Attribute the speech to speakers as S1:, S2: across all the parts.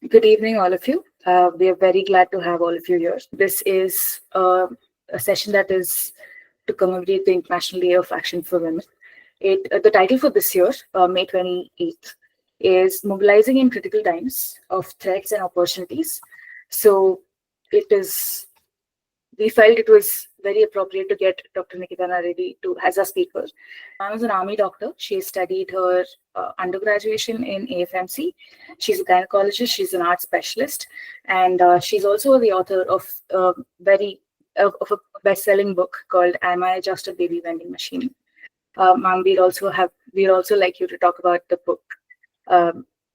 S1: Good evening, all of you. We are very glad to have all of you here. This is a session that is to commemorate the International Day of Action for Women. The title for this year, May 28th, is Mobilizing in Critical Times of Threats and Opportunities. So it is we felt it was very appropriate to get Dr. Nikita Naredi to as a speaker. Ma'am is an army doctor. She studied her undergraduation in AFMC. She's a gynecologist. She's an art specialist, and she's also the author of of a best-selling book called "Am I Just a Baby Vending Machine?" Ma'am, we'd also like you to talk about the book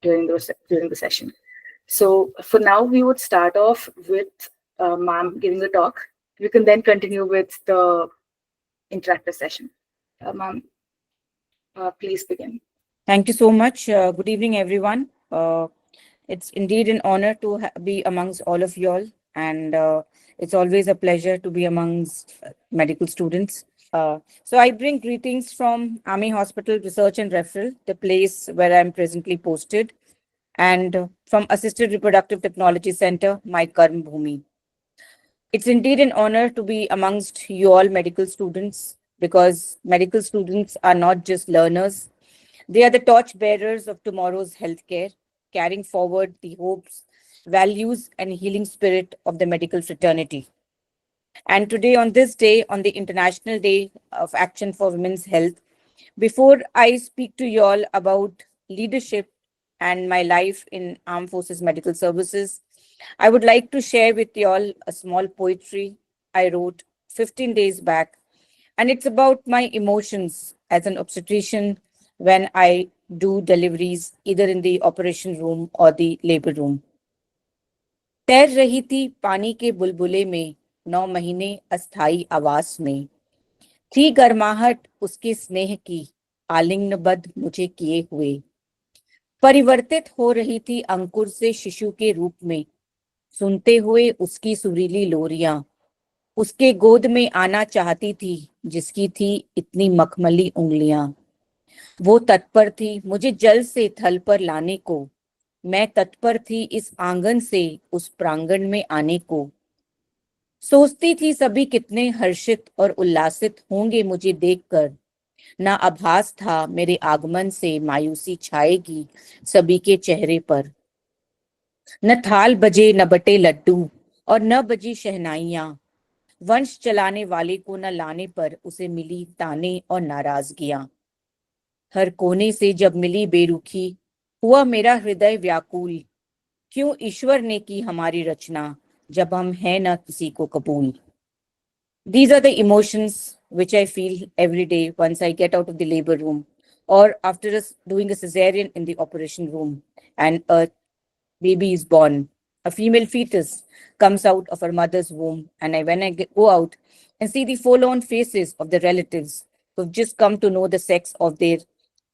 S1: during the session. So for now, we would start off with ma'am giving the talk. We can then continue with the interactive session. Ma'am, please begin.
S2: Thank you so much. Good evening, everyone. It's indeed an honor to be amongst all of you all, and it's always a pleasure to be amongst medical students. So I bring greetings from Army Hospital Research and Referral, the place where I'm presently posted, and from Assisted Reproductive Technology Center, my Karm Bhumi. It's indeed an honor to be amongst you all medical students, because medical students are not just learners, they are the torch bearers of tomorrow's healthcare, carrying forward the hopes, values, and healing spirit of the medical fraternity. And today, on this day, on the International Day of Action for Women's Health, before I speak to you all about leadership and my life in Armed Forces Medical Services, I would like to share with you all a small poetry I wrote 15 days back. And it's about my emotions as an obstetrician when I do deliveries, either in the operation room or the labor room. तैर रही थी पानी के बुलबुले में 9 महीने अस्थाई आवास में थी गर्माहट उसके स्नेह की आलिंगनबद्ध मुझे किए हुए परिवर्तित हो रही थी अंकुर से शिशु के रूप में सुनते हुए उसकी सुरीली लोरियां उसके गोद में आना चाहती थी जिसकी थी इतनी मखमली उंगलियां वो तत्पर थी मुझे जल से थल पर लाने को मैं तत्पर थी इस आंगन से उस प्रांगण में आने को सोचती थी सभी कितने हर्षित और उल्लासित होंगे मुझे देखकर ना आभास था मेरे आगमन से मायूसी छाएगी सभी के चेहरे पर न थाल बजे न बटे लड्डू और न बजी शहनाइयां वंश चलाने वाले को न लाने पर उसे मिली ताने और नाराजगियां हर कोने से जब मिली बेरुखी हुआ मेरा हृदय व्याकुल क्यों ईश्वर ने की हमारी रचना जब हम हैं न किसी को कबूल These are the emotions which I feel every day once I get out of the labor room or after doing a cesarean in the operation room and a baby is born. A female fetus comes out of her mother's womb, and when I go out and see the forlorn faces of the relatives who've just come to know the sex of their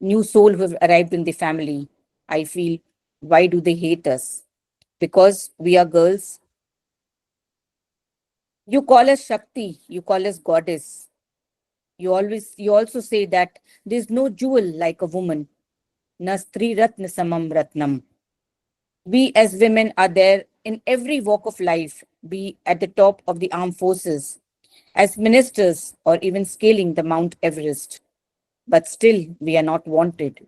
S2: new soul who have arrived in the family, I feel, why do they hate us? Because we are girls. You call us Shakti, you call us goddess. You also say that there's no jewel like a woman. Nastri Ratna Samam Ratnam. We as women are there in every walk of life, be at the top of the armed forces, as ministers, or even scaling the Mount Everest. But still, we are not wanted.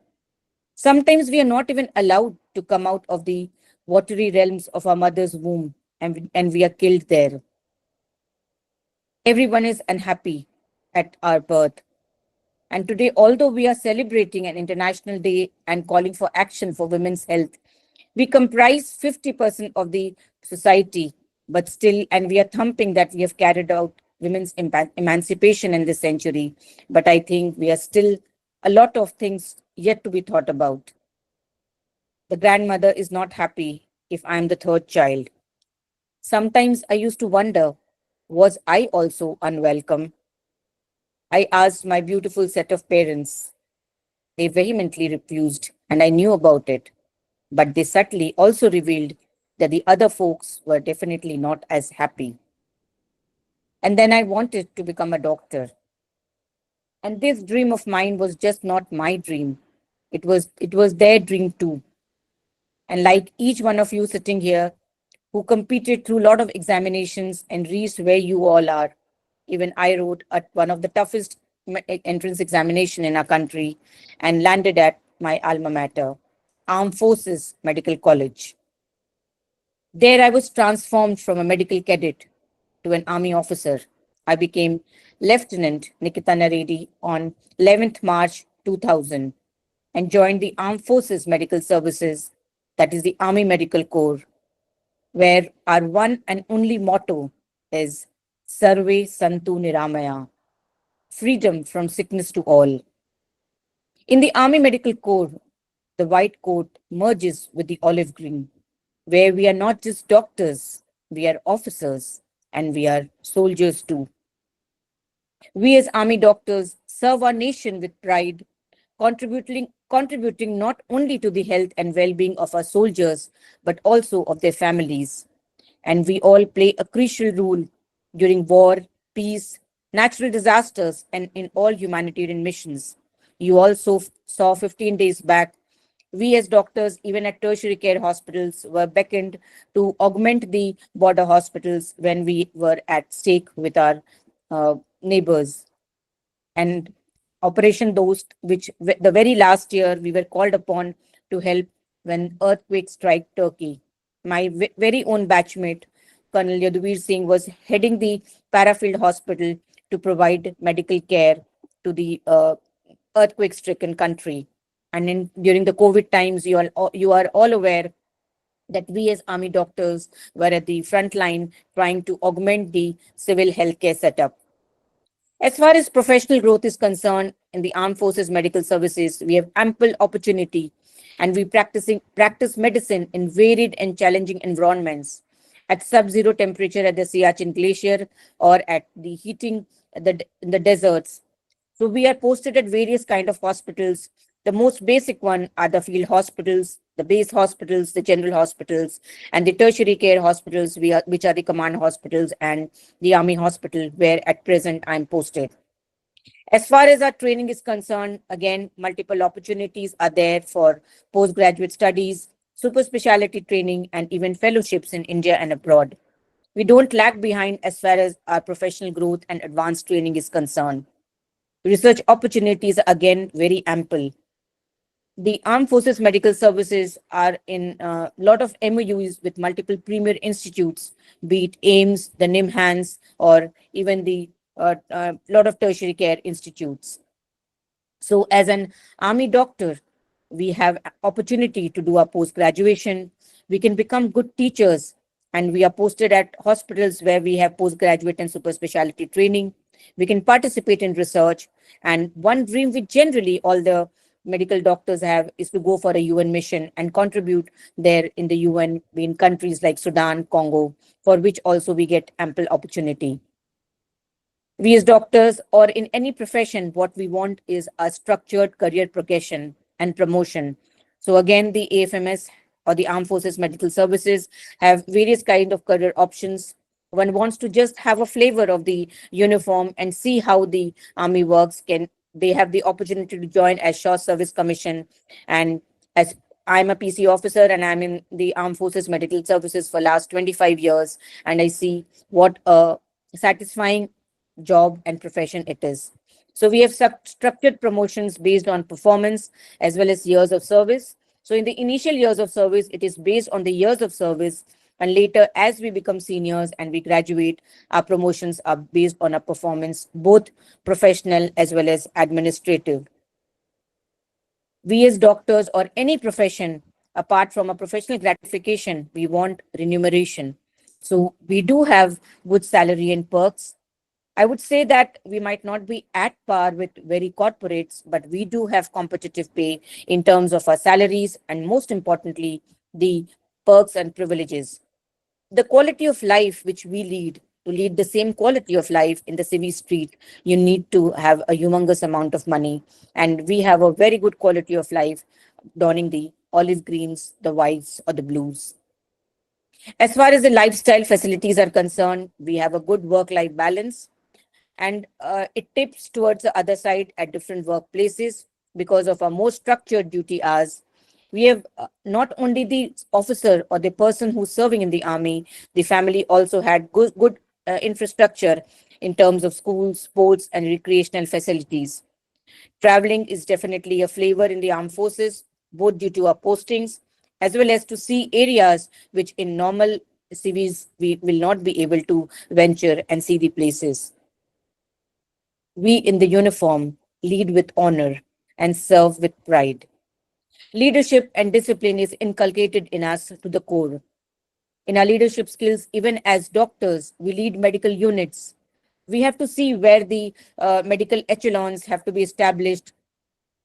S2: Sometimes we are not even allowed to come out of the watery realms of our mother's womb, and we are killed there. Everyone is unhappy at our birth. And today, although we are celebrating an International Day and calling for action for women's health, we comprise 50% of the society, but still, and we are thumping that we have carried out women's emancipation in this century. But I think we are still a lot of things yet to be thought about. The grandmother is not happy if I am the third child. Sometimes I used to wonder, was I also unwelcome? I asked my beautiful set of parents. They vehemently refused, and I knew about it. But they subtly also revealed that the other folks were definitely not as happy. And then I wanted to become a doctor. And this dream of mine was just not my dream. It was their dream too. And like each one of you sitting here, who competed through a lot of examinations and reached where you all are. Even I wrote at one of the toughest entrance examination in our country and landed at my alma mater, Armed Forces Medical College. There I was transformed from a medical cadet to an army officer. I became Lieutenant Nikita Naredi on 11th March 2000 and joined the Armed Forces Medical Services, that is the Army Medical Corps, where our one and only motto is Sarve Santu Niramaya, freedom from sickness to all. In the Army Medical Corps, the white coat merges with the olive green, where we are not just doctors, we are officers and we are soldiers too. We as Army doctors serve our nation with pride, contributing not only to the health and well-being of our soldiers, but also of their families. And we all play a crucial role during war, peace, natural disasters, and in all humanitarian missions. You also saw 15 days back, we as doctors, even at tertiary care hospitals, were beckoned to augment the border hospitals when we were at stake with our neighbors. And Operation Dost, which the very last year we were called upon to help when earthquake struck Turkey. My very own batchmate, Colonel Yaduvir Singh, was heading the Parafield Hospital to provide medical care to the earthquake-stricken country. And during the COVID times, you are all aware that we as army doctors were at the front line trying to augment the civil healthcare setup. As far as professional growth is concerned, in the Armed Forces Medical Services, we have ample opportunity and we practice medicine in varied and challenging environments at sub-zero temperature at the Siachen Glacier or at the heating in the deserts. So we are posted at various kind of hospitals. The most basic one are the field hospitals, the base hospitals, the general hospitals, and the tertiary care hospitals, which are the command hospitals and the army hospital, where at present I'm posted. As far as our training is concerned, again, multiple opportunities are there for postgraduate studies, super specialty training, and even fellowships in India and abroad. We don't lag behind as far as our professional growth and advanced training is concerned. Research opportunities are again very ample. The Armed Forces Medical Services are in a lot of MOUs with multiple premier institutes, be it AIMS, the NIMHANS, or even the lot of tertiary care institutes. So as an army doctor, we have opportunity to do our post-graduation. We can become good teachers, and we are posted at hospitals where we have postgraduate and super specialty training. We can participate in research. And one dream which generally all the medical doctors have is to go for a UN mission and contribute there in the UN in countries like Sudan, Congo, for which also we get ample opportunity. We as doctors or in any profession, what we want is a structured career progression and promotion. So again, the AFMS or the Armed Forces Medical Services have various kind of career options. One wants to just have a flavor of the uniform and see how the army works. They have the opportunity to join as Short Service Commission, and as I'm a PC officer and I'm in the Armed Forces Medical Services for last 25 years, and I see what a satisfying job and profession it is. So we have structured promotions based on performance as well as years of service. So in the initial years of service, it is based on the years of service. And later, as we become seniors and we graduate, our promotions are based on our performance, both professional as well as administrative. We as doctors or any profession, apart from a professional gratification, we want remuneration. So we do have good salary and perks. I would say that we might not be at par with very corporates, but we do have competitive pay in terms of our salaries and most importantly, the perks and privileges. The quality of life which we lead, to lead the same quality of life in the civvy street, you need to have a humongous amount of money. And we have a very good quality of life donning the olive greens, the whites, or the blues. As far as the lifestyle facilities are concerned, we have a good work-life balance, and it tips towards the other side at different workplaces because of our more structured duty hours. We have not only the officer or the person who's serving in the army, the family also had good infrastructure in terms of schools, sports, and recreational facilities. Traveling is definitely a flavor in the armed forces, both due to our postings as well as to see areas which in normal civils we will not be able to venture and see the places. We in the uniform lead with honor and serve with pride. Leadership and discipline is inculcated in us to the core. In our leadership skills, even as doctors, we lead medical units. We have to see where the medical echelons have to be established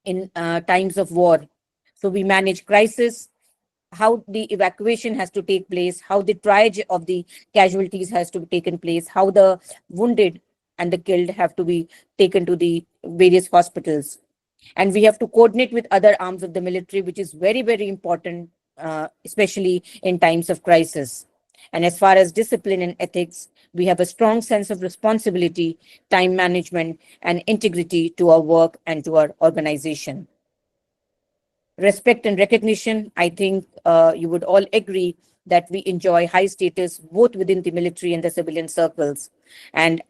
S2: in times of war. So we manage crisis, how the evacuation has to take place, how the triage of the casualties has to be taken place, how the wounded and the killed have to be taken to the various hospitals. And we have to coordinate with other arms of the military, which is very, very important, especially in times of crisis. And as far as discipline and ethics, we have a strong sense of responsibility, time management, and integrity to our work and to our organization. Respect and recognition, I think you would all agree that we enjoy high status both within the military and the civilian circles. And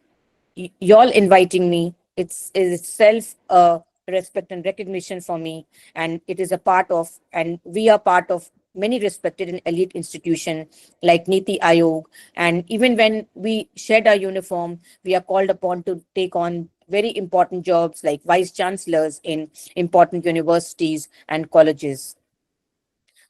S2: y'all inviting me, it's is itself a respect and recognition for me. And it is a part of, and we are part of many respected and elite institution like Niti Ayog. And even when we shed our uniform, we are called upon to take on very important jobs like vice chancellors in important universities and colleges.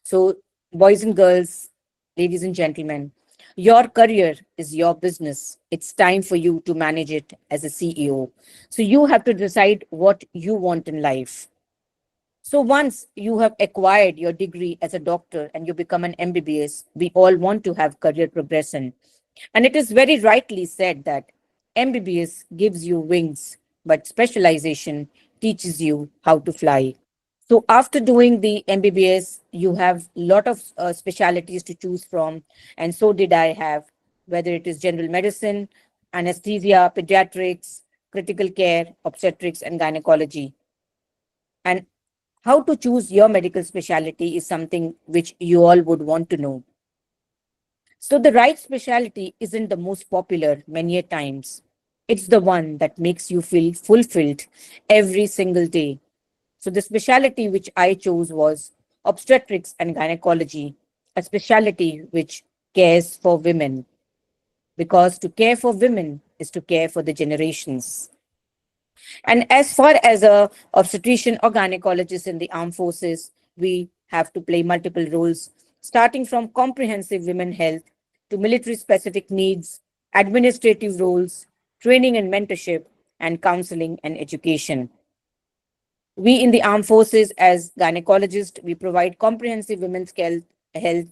S2: So, boys and girls, ladies and gentlemen, your career is your business. It's time for you to manage it as a CEO. So, you have to decide what you want in life. So, once you have acquired your degree as a doctor and you become an MBBS, we all want to have career progression. And it is very rightly said that MBBS gives you wings, but specialization teaches you how to fly. So after doing the MBBS, you have a lot of specialities to choose from, and so did I have, whether it is general medicine, anesthesia, pediatrics, critical care, obstetrics, and gynecology. And how to choose your medical specialty is something which you all would want to know. So the right specialty isn't the most popular many a times. It's the one that makes you feel fulfilled every single day. So the specialty which I chose was obstetrics and gynecology, a specialty which cares for women, because to care for women is to care for the generations. And as far as a obstetrician or gynecologist in the armed forces, we have to play multiple roles, starting from comprehensive women health to military specific needs, administrative roles, training and mentorship, and counseling and education. We in the armed forces, as gynecologists, we provide comprehensive health,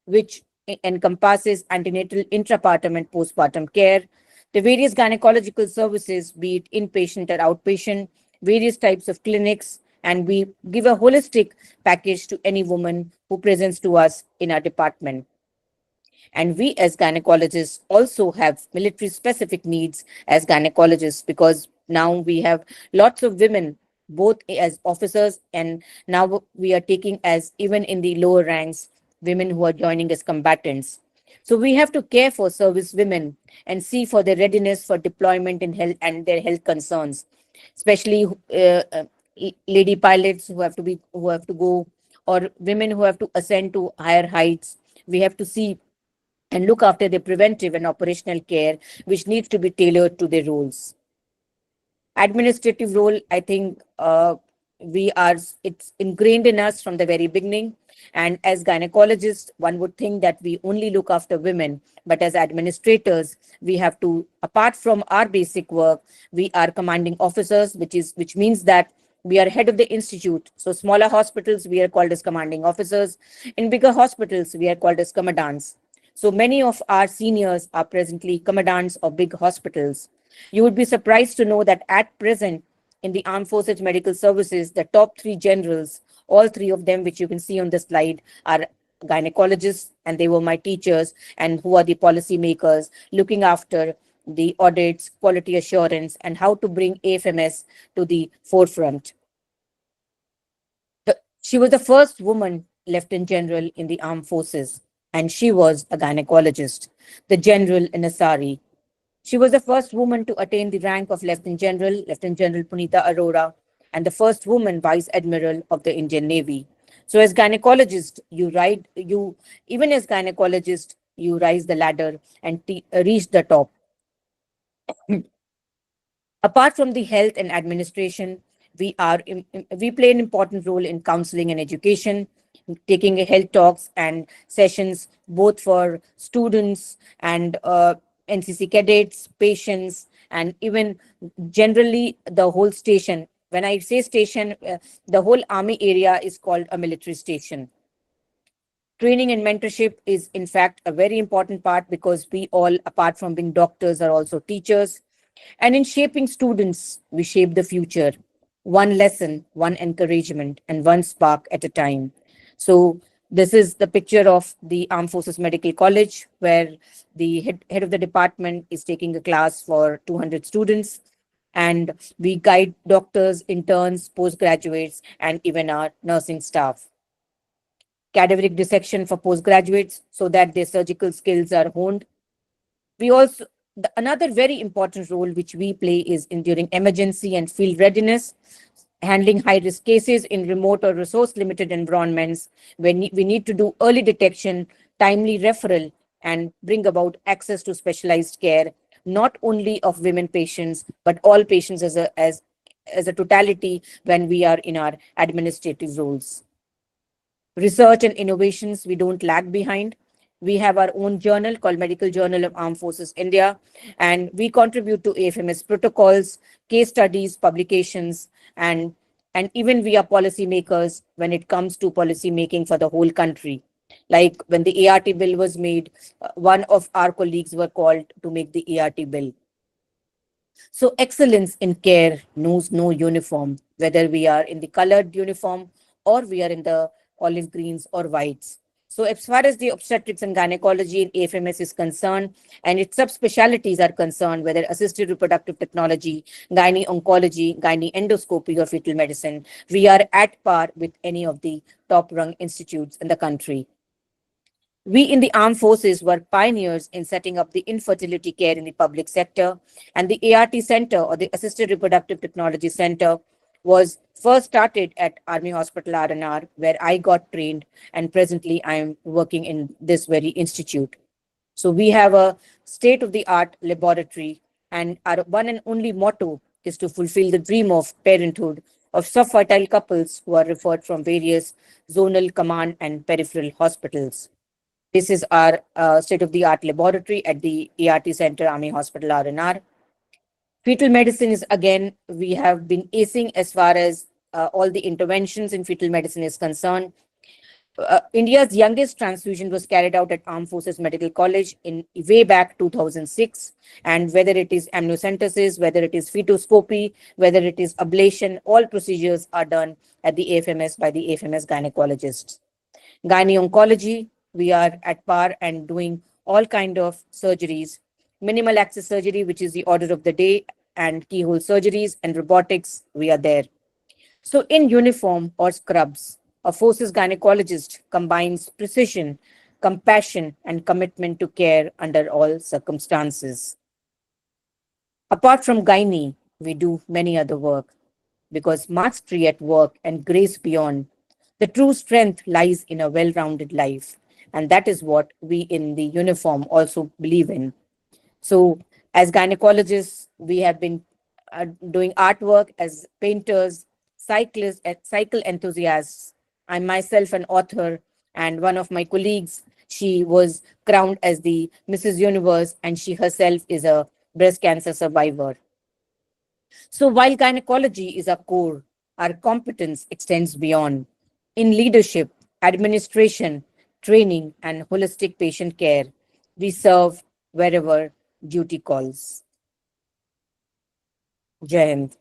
S2: which encompasses antenatal, intrapartum, and postpartum care, the various gynecological services, be it inpatient or outpatient, various types of clinics, and we give a holistic package to any woman who presents to us in our department. And we as gynecologists also have military specific needs as gynecologists, because now we have lots of women both as officers, and now we are taking as even in the lower ranks women who are joining as combatants. So we have to care for service women and see for their readiness for deployment in health and their health concerns, especially lady pilots who have to go, or women who have to ascend to higher heights. We have to see and look after their preventive and operational care, which needs to be tailored to their roles. Administrative role, I think it's ingrained in us from the very beginning. And as gynecologists, one would think that we only look after women, but as administrators, we have to, apart from our basic work, we are commanding officers, which means that we are head of the institute. So smaller hospitals, we are called as commanding officers. In bigger hospitals, we are called as commandants. So many of our seniors are presently commandants of big hospitals. You would be surprised to know that at present, in the Armed Forces Medical Services, the top three generals, all three of them, which you can see on the slide, are gynecologists, and they were my teachers, and who are the policy makers looking after the audits, quality assurance, and how to bring AFMS to the forefront. She was the first woman Lieutenant General in the armed forces, and she was a gynecologist, the general in a sari. She was the first woman to attain the rank of Lieutenant General Punita Arora, and the first woman Vice Admiral of the Indian Navy. So, as gynecologist, even as gynecologist, you rise the ladder and reach the top. Apart from the health and administration, we play an important role in counseling and education, taking health talks and sessions both for students and NCC cadets, patients, and even generally the whole station. When I say station, the whole army area is called a military station. Training and mentorship is, in fact, a very important part because we all, apart from being doctors, are also teachers. And in shaping students, we shape the future, one lesson, one encouragement, and one spark at a time. So, this is the picture of the Armed Forces Medical College, where the head of the department is taking a class for 200 students. And we guide doctors, interns, postgraduates, and even our nursing staff. Cadaveric dissection for postgraduates so that their surgical skills are honed. We also, another very important role which we play is in during emergency and field readiness, handling high risk cases in remote or resource limited environments when we need to do early detection, timely referral, and bring about access to specialized care, not only of women patients, but all patients as a totality when we are in our administrative roles. Research and innovations, we don't lag behind. We have our own journal called Medical Journal of Armed Forces India, and we contribute to AFMS protocols, case studies, publications, and even we are policymakers when it comes to policy making for the whole country. Like when the ART bill was made, one of our colleagues were called to make the ART bill. So excellence in care knows no uniform, whether we are in the colored uniform or we are in the olive greens or whites. So as far as the obstetrics and gynecology in AFMS is concerned, and its subspecialties are concerned, whether assisted reproductive technology, gynae oncology, gynae endoscopy, or fetal medicine, we are at par with any of the top rung institutes in the country. We in the armed forces were pioneers in setting up the infertility care in the public sector, and the ART Center, or the Assisted Reproductive Technology Center, was first started at Army Hospital R&R, where I got trained, and presently I am working in this very institute. So we have a state-of-the-art laboratory, and our one and only motto is to fulfill the dream of parenthood of subfertile couples who are referred from various zonal, command, and peripheral hospitals. This is our state-of-the-art laboratory at the ART Center, Army Hospital R&R. Fetal medicine is, again, we have been acing as far as all the interventions in fetal medicine is concerned. India's youngest transfusion was carried out at Armed Forces Medical College in way back 2006. And whether it is amniocentesis, whether it is fetoscopy, whether it is ablation, all procedures are done at the AFMS by the AFMS gynecologists. Gynae oncology, we are at par and doing all kind of surgeries. Minimal access surgery, which is the order of the day, and keyhole surgeries and robotics, we are there. So in uniform or scrubs, a forces gynecologist combines precision, compassion, and commitment to care under all circumstances. Apart from gynae, we do many other work because mastery at work and grace beyond, the true strength lies in a well-rounded life. And that is what we in the uniform also believe in. So as gynecologists, we have been doing artwork as painters, cyclists, cycle enthusiasts. I'm myself an author, and one of my colleagues, she was crowned as the Mrs. Universe, and she herself is a breast cancer survivor. So while gynecology is our core, our competence extends beyond. In leadership, administration, training, and holistic patient care, we serve wherever duty calls. Jai Hind.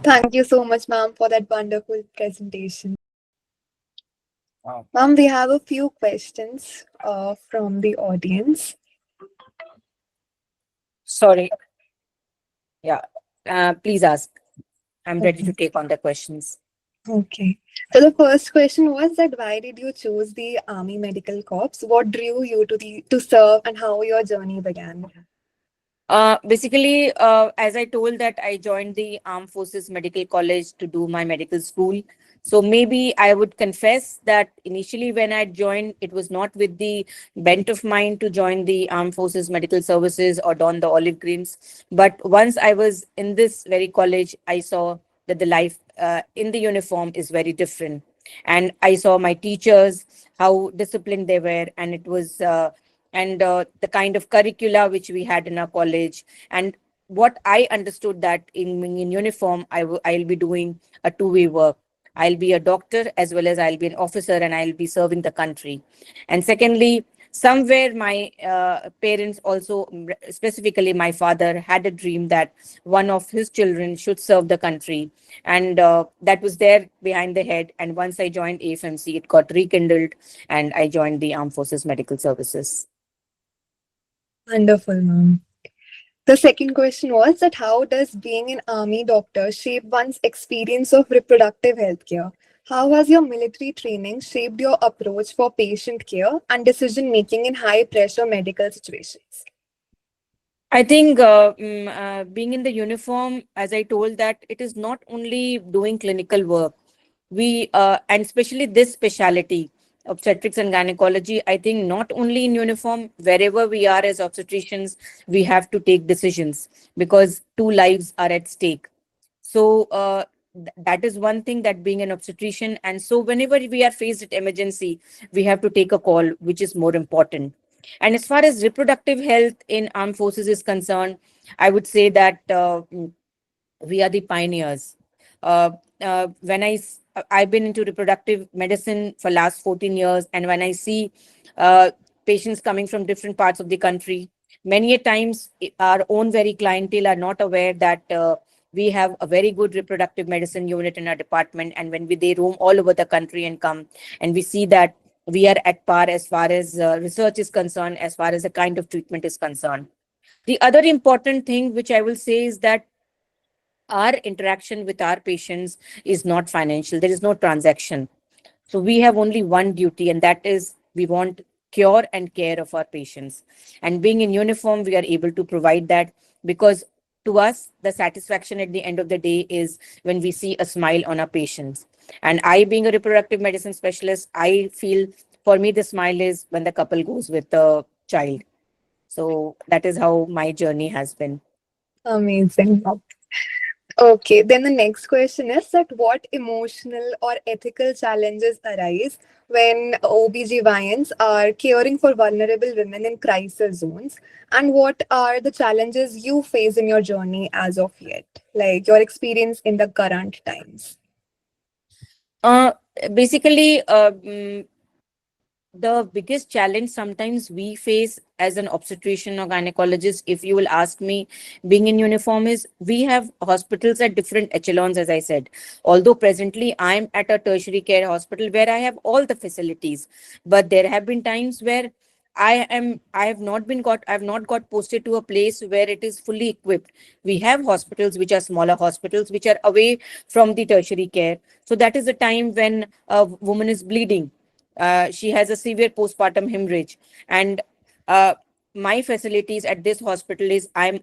S3: Thank you so much, ma'am, for that wonderful presentation.
S2: Wow.
S3: Ma'am, we have a few questions from the audience.
S2: Sorry. Yeah. Please ask. I'm ready to
S3: Okay.
S2: take on the questions.
S3: Okay. So the first question was that why did you choose the Army Medical Corps? What drew you to serve and how your journey began?
S2: Basically, as I told that I joined the Armed Forces Medical College to do my medical school. So maybe I would confess that initially when I joined, it was not with the bent of mind to join the Armed Forces Medical Services or don the olive greens. But once I was in this very college, I saw that the life in the uniform is very different. And I saw my teachers, how disciplined they were, and it was the kind of curricula which we had in our college. And what I understood that in uniform, I'll be doing a two-way work. I'll be a doctor as well as I'll be an officer and I'll be serving the country. And secondly, somewhere my parents also, specifically my father, had a dream that one of his children should serve the country. And that was there behind the head. And once I joined AFMC, it got rekindled and I joined the Armed Forces Medical Services.
S3: Wonderful, ma'am. The second question was that how does being an army doctor shape one's experience of reproductive health care? How has your military training shaped your approach for patient care and decision making in high pressure medical situations?
S2: I think being in the uniform, as I told, that it is not only doing clinical work. And especially this specialty, obstetrics and gynecology, I think not only in uniform, wherever we are as obstetricians, we have to take decisions because two lives are at stake. So that is one thing, that being an obstetrician. And so whenever we are faced with emergency, we have to take a call, which is more important. And as far as reproductive health in armed forces is concerned, I would say that we are the pioneers. Uh, I've been into reproductive medicine for last 14 years, and when I see uh, patients coming from different parts of the country, many a times our own very clientele are not aware that we have a very good reproductive medicine unit in our department. And when they roam all over the country and come, and we see that we are at par as far as research is concerned, as far as the kind of treatment is concerned. The other important thing which I will say is that our interaction with our patients is not financial. There is no transaction. So we have only one duty, and that is we want cure and care of our patients. And being in uniform, we are able to provide that, because to us, the satisfaction at the end of the day is when we see a smile on our patients. And I, being a reproductive medicine specialist, I feel for me, the smile is when the couple goes with the child. So that is how my journey has been.
S3: Amazing. Okay, then the next question is that what emotional or ethical challenges arise when OBGYNs are caring for vulnerable women in crisis zones? And what are the challenges you face in your journey as of yet? Like your experience in the current times?
S2: Uh, Basically, the biggest challenge sometimes we face as an obstetrician or gynecologist, if you will ask me, being in uniform, is we have hospitals at different echelons, as I said. Although presently I'm at a tertiary care hospital where I have all the facilities, but there have been times where I have not got posted to a place where it is fully equipped. We have hospitals which are smaller hospitals which are away from the tertiary care. So that is the time when a woman is bleeding, she has a severe postpartum hemorrhage, and uh, my facilities at this hospital is I'm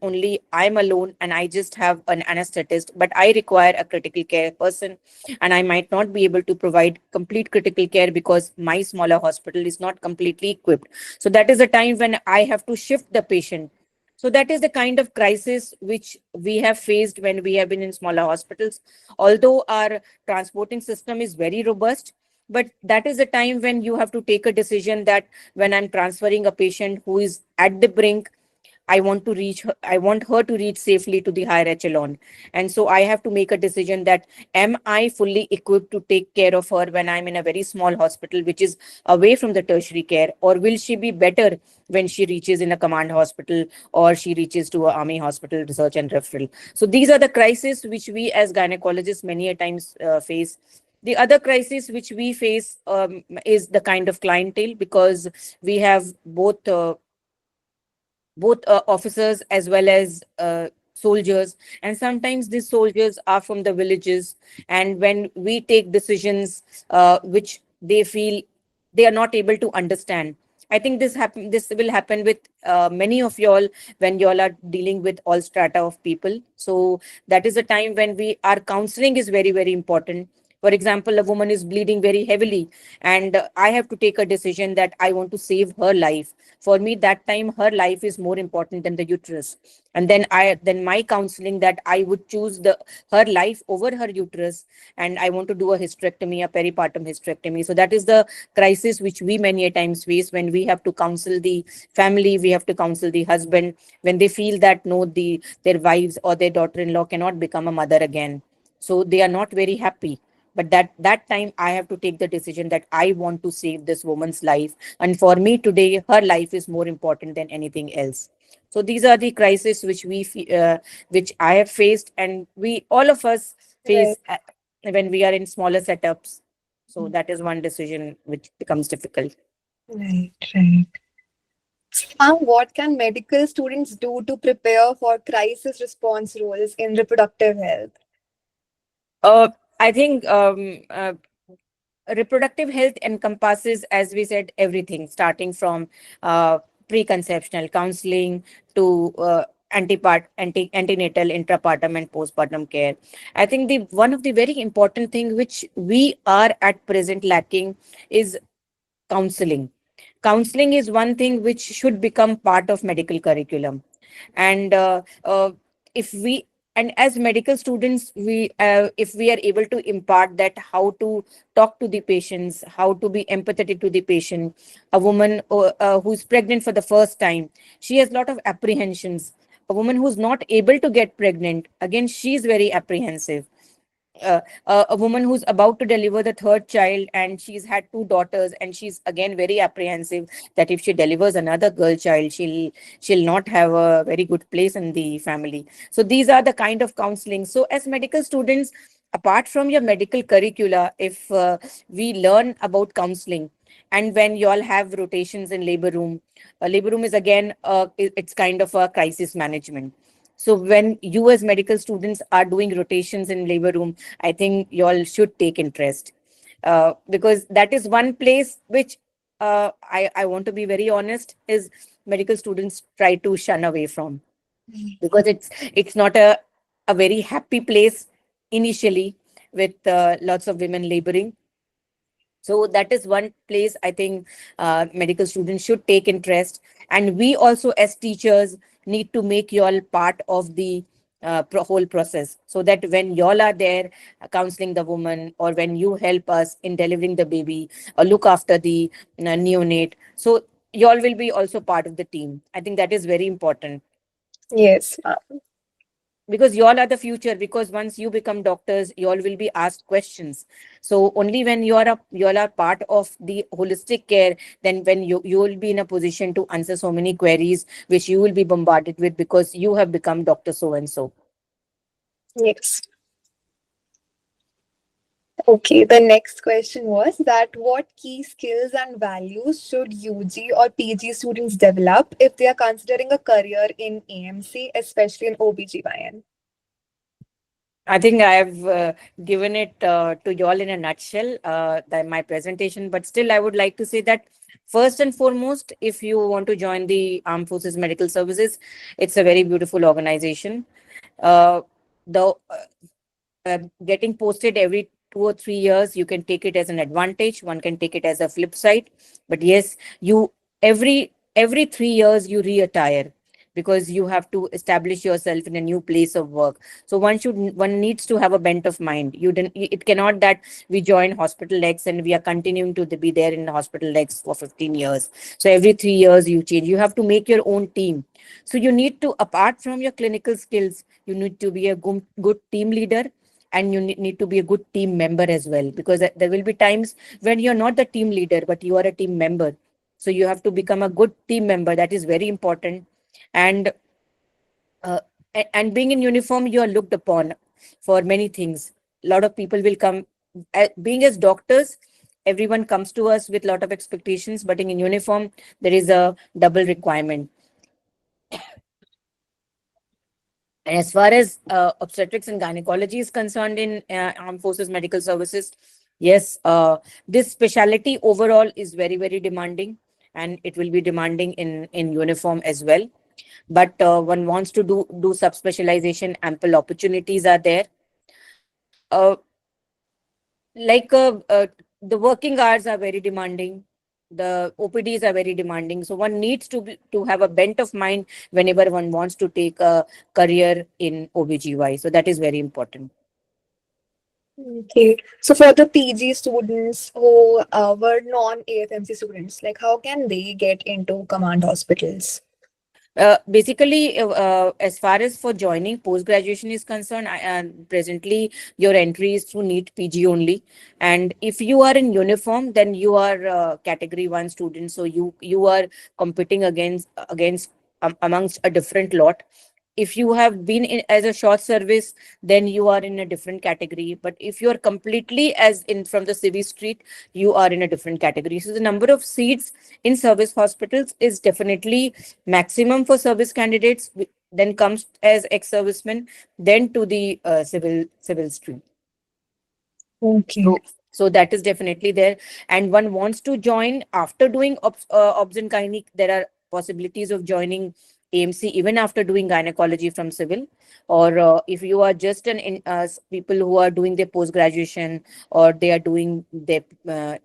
S2: alone, and I just have an anesthetist, but I require a critical care person, and I might not be able to provide complete critical care because my smaller hospital is not completely equipped. So that is the time when I have to shift the patient. So that is the kind of crisis which we have faced when we have been in smaller hospitals. Although our transporting system is very robust, but that is the time when you have to take a decision that when I'm transferring a patient who is at the brink, I want her to reach safely to the higher echelon. And so I have to make a decision that am I fully equipped to take care of her when I'm in a very small hospital, which is away from the tertiary care, or will she be better when she reaches in a command hospital or she reaches to a army hospital research and referral. So these are the crises which we as gynecologists many a times face. The other crisis which we face is the kind of clientele, because we have both officers as well as soldiers, and sometimes these soldiers are from the villages, and when we take decisions which they feel they are not able to understand. I think this will happen with many of y'all when y'all are dealing with all strata of people. So that is a time when we our counseling is very, very important. For example, a woman is bleeding very heavily, and I have to take a decision that I want to save her life. For me, that time her life is more important than the uterus, and then my counseling that I would choose the her life over her uterus, and I want to do a hysterectomy, a peripartum hysterectomy. So that is the crisis which we many a times face when we have to counsel the family, we have to counsel the husband when they feel that no, their wives or their daughter-in-law cannot become a mother again. So they are not very happy. But that time I have to take the decision that I want to save this woman's life, and for me today her life is more important than anything else. So these are the crises which which I have faced, and we all of us
S3: Right,
S2: face when we are in smaller setups. So that is one decision which becomes difficult.
S3: right, right. What can medical students do to prepare for crisis response roles in reproductive health?
S2: I think reproductive health encompasses, as we said, everything starting from preconceptional counseling to antenatal, intrapartum, and postpartum care. I think the one of the very important thing which we are at present lacking is counseling. Counseling is one thing which should become part of medical curriculum, and if we and as medical students, we if we are able to impart that how to talk to the patients, how to be empathetic to the patient. A woman who's pregnant for the first time, she has a lot of apprehensions. A woman who's not able to get pregnant, again, she's very apprehensive. A woman who's about to deliver the third child and she's had two daughters, and she's again very apprehensive that if she delivers another girl child, she'll not have a very good place in the family. So these are the kind of counseling. So as medical students, apart from your medical curricula, if we learn about counseling, and when you all have rotations in labor room is again it's kind of a crisis management. So when you as medical students are doing rotations in labor room, I think you all should take interest, because that is one place which I want to be very honest is medical students try to shun away from, because it's not a very happy place initially with lots of women laboring. So that is one place I think medical students should take interest. And we also, as teachers, need to make you all part of the whole process, so that when y'all are there counseling the woman, or when you help us in delivering the baby or look after the neonate, so y'all will be also part of the team. I think that is very important,
S3: Yes,
S2: because you all are the future, because once you become doctors, you all will be asked questions. So only when you all are part of the holistic care, then when you will be in a position to answer so many queries which you will be bombarded with, because you have become doctor so and so.
S3: yes. Okay, the next question was that what key skills and values should UG or PG students develop if they are considering a career in AMC, especially in OBGYN?
S2: I think I have given it to you all in a nutshell, my presentation, but still I would like to say that first and foremost, if you want to join the Armed Forces Medical Services, it's a very beautiful organization. Uh, the getting posted every 2 or 3 years, you can take it as an advantage, one can take it as a flip side. But yes, you every 3 years you retire, because you have to establish yourself in a new place of work. So one needs to have a bent of mind. You didn't It cannot that we join hospital X and we are continuing to be there in the hospital X for 15 years. So every 3 years you change, you have to make your own team. So you need to, apart from your clinical skills, you need to be a good team leader, and you need to be a good team member as well, because there will be times when you're not the team leader but you are a team member. So you have to become a good team member. That is very important. And uh, and being in uniform, you are looked upon for many things. A lot of people will come, being as doctors, everyone comes to us with a lot of expectations, but in uniform there is a double requirement. And as far as obstetrics and gynecology is concerned in Armed Forces Medical Services, yes, this specialty overall is very, very demanding, and it will be demanding in uniform as well. But one wants to do subspecialization, ample opportunities are there. Uh, like the working hours are very demanding, the OPDs are very demanding, so one needs to have a bent of mind whenever one wants to take a career in OBGY, so that is very important.
S3: Okay. So for the PG students who were non-AFMC students, like how can they get into command hospitals?
S2: Basically, as far as for joining post graduation is concerned, presently your entry is through NEET PG only. And if you are in uniform, then you are category 1 student. So you are competing against amongst a different lot. If you have been in as a short service, then you are in a different category. But if you are completely as in from the civil street, you are in a different category. So the number of seats in service hospitals is definitely maximum for service candidates, then comes as ex-servicemen, then to the civil stream.
S3: Okay.
S2: So that is definitely there. And one wants to join after doing obs and gynae. There are possibilities of joining AMC even after doing gynecology from civil. Or if you are just people who are doing their post graduation or they are doing their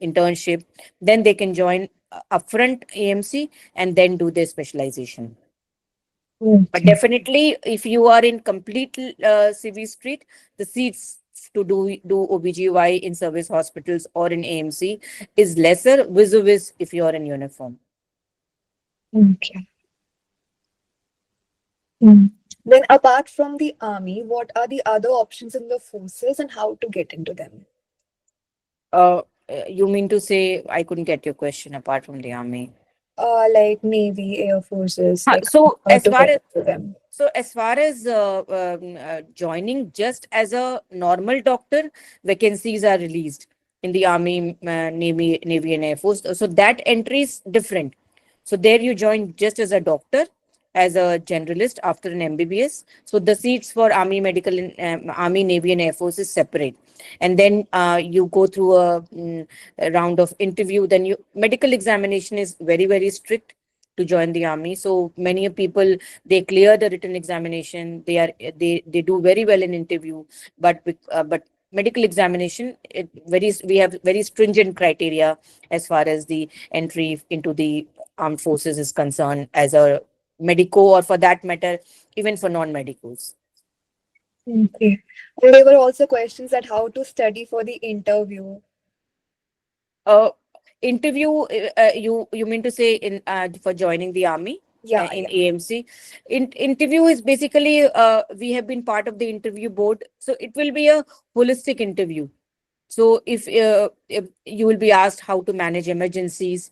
S2: internship, then they can join upfront AMC and then do their specialization. But
S3: Okay.
S2: definitely, if you are in complete CV street, the seats to do OBGY in service hospitals or in AMC is lesser vis-a-vis if you are in uniform.
S3: Okay. Mm. Then apart from the army, what are the other options in the forces and how to get into them?
S2: Uh, you mean to say I couldn't get your question apart from the army?
S3: Like Navy, Air Forces, like
S2: So
S3: how
S2: as
S3: to
S2: far
S3: get
S2: as
S3: into them.
S2: joining just as a normal doctor, vacancies are released in the army, navy and air force. So that entry is different. So there you join just as a doctor, as a generalist after an MBBS. So the seats for army, medical, army, navy, and air force is separate. And then you go through a round of interview. Then you medical examination is very, very strict to join the army. So many people, they clear the written examination. They do very well in interview, but medical examination, we have very stringent criteria as far as the entry into the armed forces is concerned, as a medico, or for that matter even for non-medicals.
S3: Okay. And there were also questions that how to study for the interview.
S2: uh Interview, you mean to say in for joining the army
S3: Yeah,
S2: in
S3: yeah.
S2: AMC? Interview is basically, we have been part of the interview board, so it will be a holistic interview. So if you will be asked how to manage emergencies,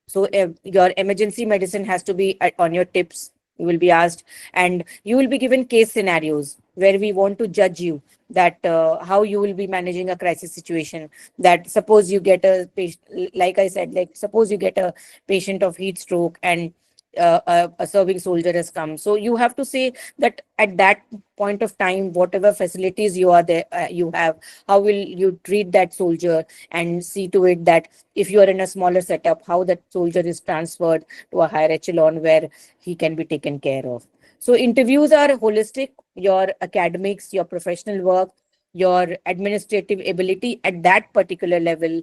S2: so your emergency medicine has to be on your tips. You will be asked, and you will be given case scenarios where we want to judge you that how you will be managing a crisis situation. That suppose you get a patient, like I said, like suppose you get a patient of heat stroke, and a serving soldier has come. So you have to say that at that point of time, whatever facilities you are there, you have, how will you treat that soldier, and see to it that if you are in a smaller setup, how that soldier is transferred to a higher echelon where he can be taken care of. So interviews are holistic. Your academics, your professional work, your administrative ability at that particular level,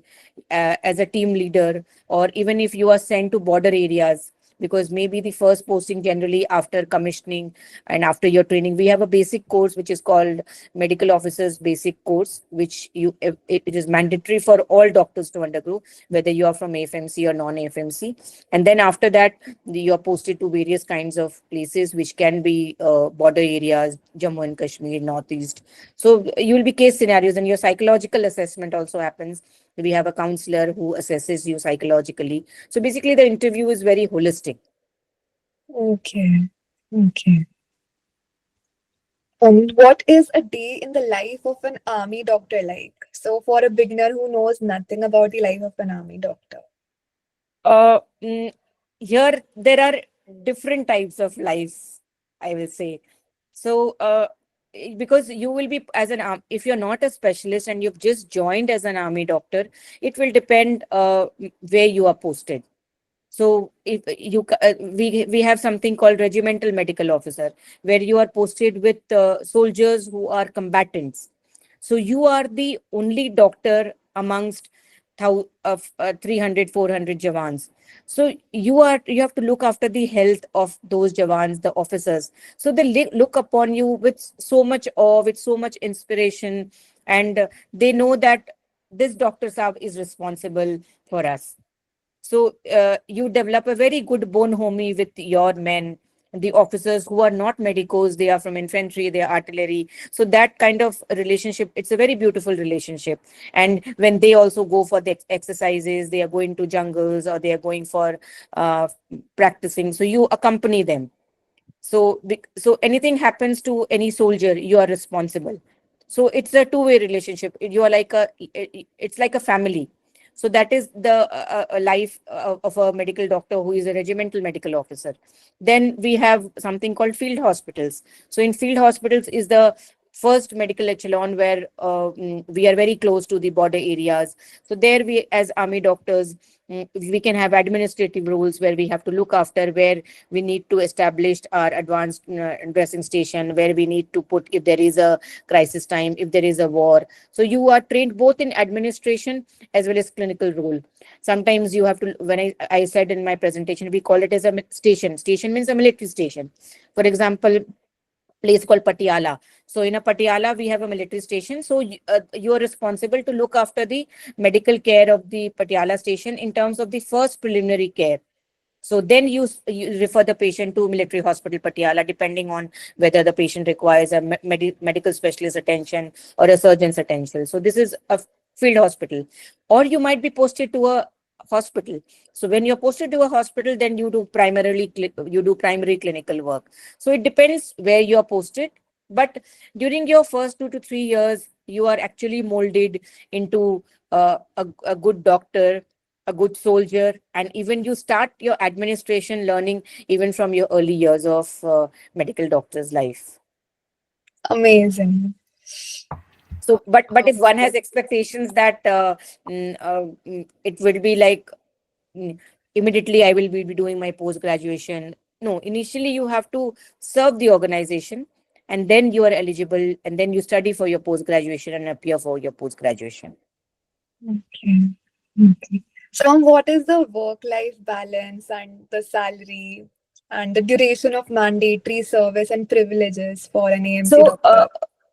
S2: as a team leader, or even if you are sent to border areas, because maybe the first posting generally after commissioning and after your training, we have a basic course which is called medical officers basic course, which it is mandatory for all doctors to undergo, whether you are from AFMC or non-AFMC. And then after that, you are posted to various kinds of places, which can be border areas, Jammu and Kashmir, Northeast. So you will be case scenarios, and your psychological assessment also happens. We have a counselor who assesses you psychologically. So basically, the interview is very holistic.
S3: Okay. Okay. And what is a day in the life of an army doctor like? So for a beginner who knows nothing about the life of an army doctor.
S2: Uh, mm, Here there are different types of lives, I will say. So, because you will be as an if you're not a specialist and you've just joined as an army doctor, it will depend where you are posted. So if we have something called regimental medical officer, where you are posted with soldiers who are combatants. So you are the only doctor amongst 300, 400 Jawans. So you have to look after the health of those Jawans, the officers. So they look upon you with so much awe, with so much inspiration, and they know that this Dr. Saab is responsible for us. So you develop a very good bonhomie with your men, the officers who are not medicos, they are from infantry, they are artillery. So that kind of relationship, it's a very beautiful relationship. And when they also go for the exercises, they are going to jungles or they are going for practicing. So you accompany them. So, so anything happens to any soldier, you are responsible. So it's a two-way relationship. You are like it's like a family. So that is the life of a medical doctor who is a regimental medical officer. Then we have something called field hospitals. So in field hospitals is the first medical echelon where we are very close to the border areas. So there we, as army doctors, we can have administrative roles where we have to look after, where we need to establish our advanced dressing station, where we need to put if there is a crisis time, if there is a war. So you are trained both in administration as well as clinical role. Sometimes you have to, when I said in my presentation, we call it as a station. Station means a military station. For example, place called Patiala. So in a Patiala, we have a military station. So you are responsible to look after the medical care of the Patiala station in terms of the first preliminary care. So then you refer the patient to military hospital Patiala, depending on whether the patient requires a medical specialist attention or a surgeon's attention. So this is a field hospital, or you might be posted to a hospital. So when you're posted to a hospital, then you do primary clinical work. So it depends where you are posted. But during your first 2 to 3 years, you are actually molded into a good doctor, a good soldier, and even you start your administration learning even from your early years of medical doctor's life.
S3: Amazing.
S2: So, but if one has expectations that it will be like mm, immediately I will be doing my post graduation. No, initially you have to serve the organization, and then you are eligible, and then you study for your post graduation and appear for your post graduation.
S3: Okay. Okay. So, what is the work-life balance and the salary and the duration of mandatory service and privileges for an AMC
S2: So,
S3: doctor?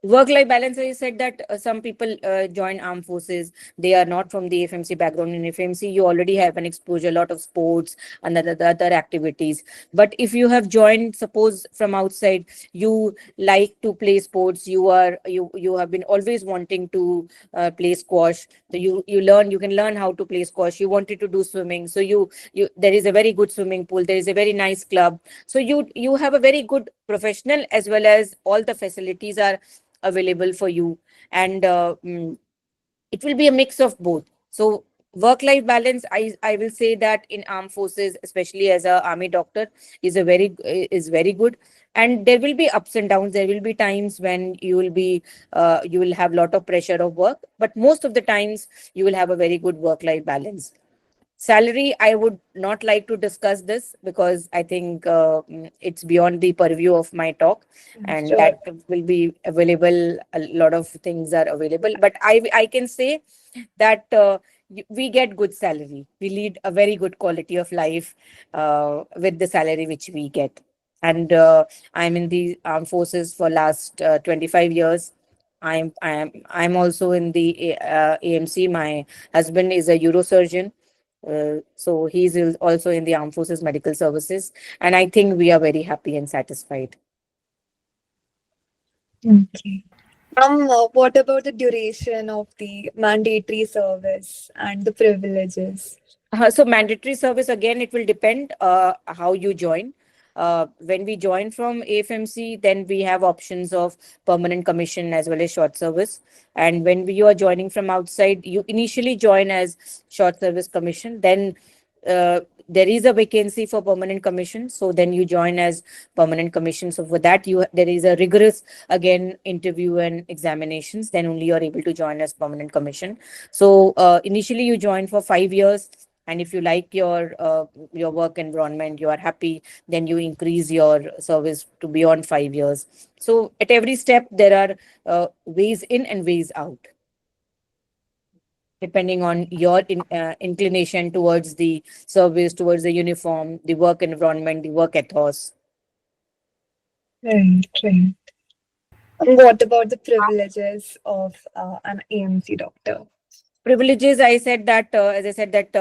S2: work-life balance, I said that some people join armed forces. They are not from the FMC background. In FMC, you already have an exposure, a lot of sports and other activities. But if you have joined, suppose from outside, you like to play sports. You have been always wanting to play squash. So you can learn how to play squash. You wanted to do swimming. So you there is a very good swimming pool. There is a very nice club. So you have a very good professional, as well as all the facilities are available for you, and it will be a mix of both. So work life balance, I will say that in armed forces, especially as a army doctor, is very good. And there will be ups and downs. There will be times when you will have a lot of pressure of work, but most of the times you will have a very good work life balance. Salary, I would not like to discuss this because I think it's beyond the purview of my talk, and
S3: Sure.
S2: that will be available. A lot of things are available, but I can say that we get good salary. We lead a very good quality of life with the salary which we get. And I'm in the armed forces for last 25 years. I'm also in the AMC. My husband is a neurosurgeon, so he's also in the Armed Forces Medical Services, and I think we are very happy and satisfied.
S3: Okay. What about the duration of the mandatory service and the privileges?
S2: So mandatory service, again, it will depend how you join. When we join from AFMC, then we have options of permanent commission as well as short service. And when you are joining from outside, you initially join as short service commission. Then there is a vacancy for permanent commission, so then you join as permanent commission. So for that, there is a rigorous again interview and examinations. Then only you're able to join as permanent commission. So initially you join for 5 years, and if you like your work environment, you are happy, then you increase your service to beyond 5 years. So at every step there are ways in and ways out, depending on your inclination towards the service, towards the uniform, the work environment, the work ethos.
S3: Right, right. And what about the privileges of an AMC doctor?
S2: Privileges, I said that, as I said that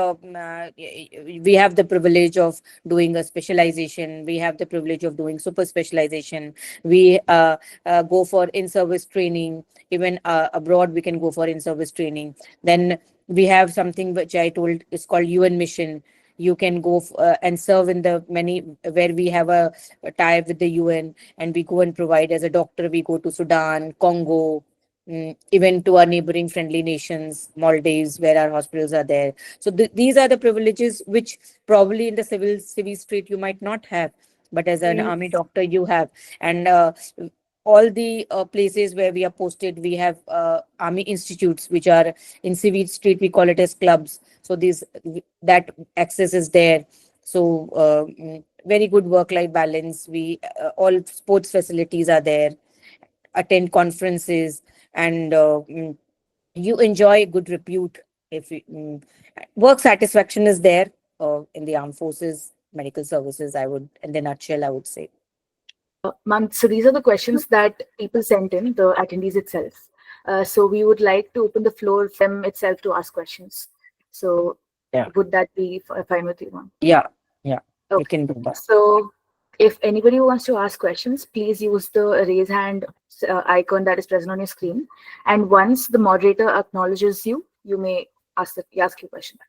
S2: we have the privilege of doing a specialization. We have the privilege of doing super specialization. We go for in-service training. Even abroad, we can go for in-service training. Then we have something which I told is called UN Mission. You can go and serve in the many where we have a tie-up with the UN, and we go and provide as a doctor. We go to Sudan, Congo, even to our neighboring friendly nations, Maldives, where our hospitals are there. So these are the privileges which probably in the civil street you might not have, but as an army doctor you have. And all the places where we are posted, we have army institutes which are in civil street. We call it as clubs. So that access is there. So very good work-life balance. We all sports facilities are there. Attend conferences, and you enjoy good repute. If work satisfaction is there in the armed forces, medical services, I would, in the nutshell, I would say.
S1: Ma'am, so these are the questions that people sent in, the attendees itself. So we would like to open the floor for them itself to ask questions. So would that be fine with you, ma'am?
S2: Yeah, we
S1: Okay.
S2: can do that.
S1: So if anybody wants to ask questions, please use the raise hand icon that is present on your screen. And once the moderator acknowledges you, you may ask your question.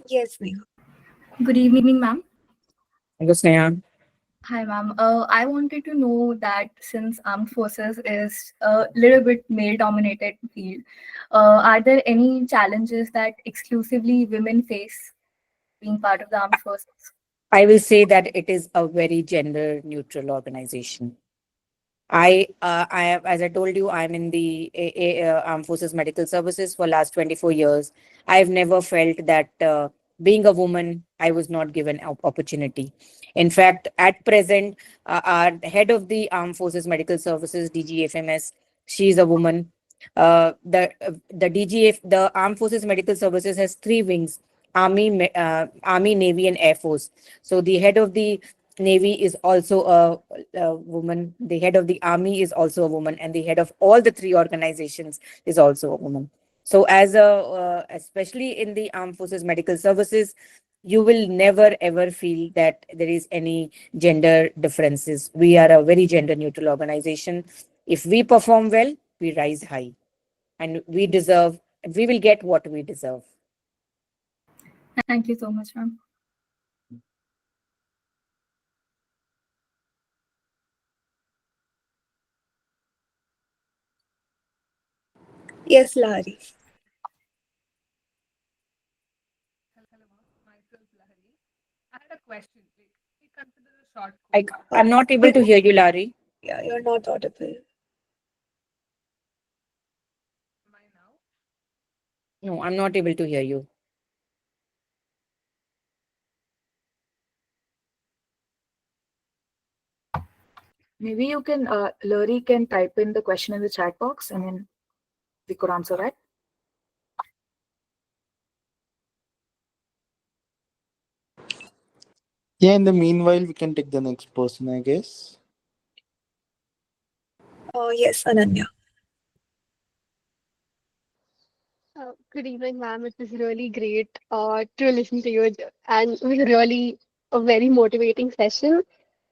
S3: Yes, Neha.
S4: Good evening, ma'am.
S2: Hello, Sneha.
S4: Hi, ma'am. I wanted to know that since armed forces is a little bit male-dominated field, are there any challenges that exclusively women face being part of the armed forces?
S2: I will say that it is a very gender neutral organization. I have, as I told you, I'm in the Armed Forces Medical Services for last 24 years. I've never felt that being a woman, I was not given opportunity. In fact, at present, our head of the Armed Forces Medical Services, DGFMS, she is a woman. The Armed Forces Medical Services has three wings: Army, Navy, and Air Force. So the head of the Navy is also a woman. The head of the Army is also a woman, and the head of all the three organizations is also a woman. So, especially in the Armed Forces Medical Services, you will never ever feel that there is any gender differences. We are a very gender neutral organization. If we perform well, we rise high, and we will get what we deserve.
S4: Thank you so much, ma'am.
S3: Yes, Lahari.
S5: I had a question. We consider a short course.
S2: I'm not able to hear you, Larry.
S3: Yeah, you're not audible.
S5: Am I now?
S2: No, I'm not able to hear you.
S1: Maybe you can, Larry can type in the question in the chat box and then we could answer that.
S6: Yeah, in the meanwhile, we can take the next person, I guess.
S3: Oh, yes, Ananya.
S7: Good evening, ma'am. It was really great to listen to you, and it was really a very motivating session.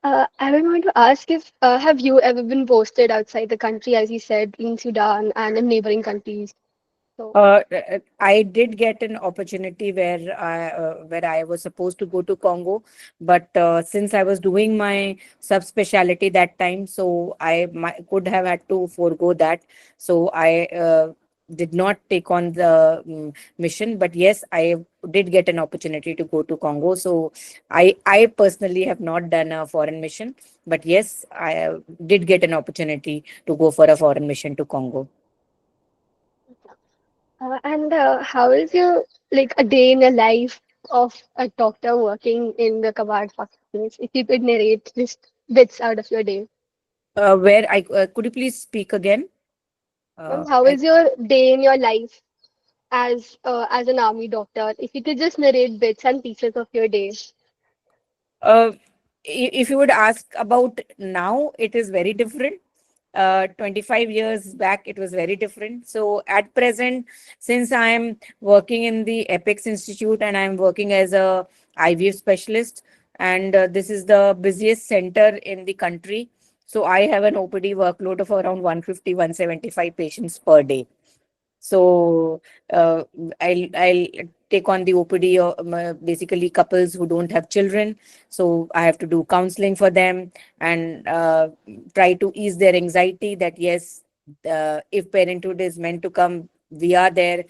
S7: I would want to ask if have you ever been posted outside the country, as you said, in Sudan and in neighboring countries? So,
S2: I did get an opportunity where I was supposed to go to Congo, but since I was doing my subspecialty that time, so I could have had to forego that. So I did not take on the mission, but yes, I did get an opportunity to go to Congo. So I personally have not done a foreign mission, but yes, I did get an opportunity to go for a foreign mission to Congo.
S7: And how is your like a day in the life of a doctor working in the Kabad hospitals? If you could narrate just bits out of your day.
S2: Where I could you please speak again?
S7: How
S2: I
S7: is your day in your life as an army doctor? If you could just narrate bits and pieces of your day.
S2: uh, if you would ask about now, it is very different. 25 years back, it was very different. So at present, since I am working in the Apex Institute and I'm working as a IVF specialist, and this is the busiest center in the country. So I have an OPD workload of around 150, 175 patients per day. So uh, I'll take on the OPD of basically couples who don't have children. So I have to do counseling for them and try to ease their anxiety that yes, if parenthood is meant to come, we are there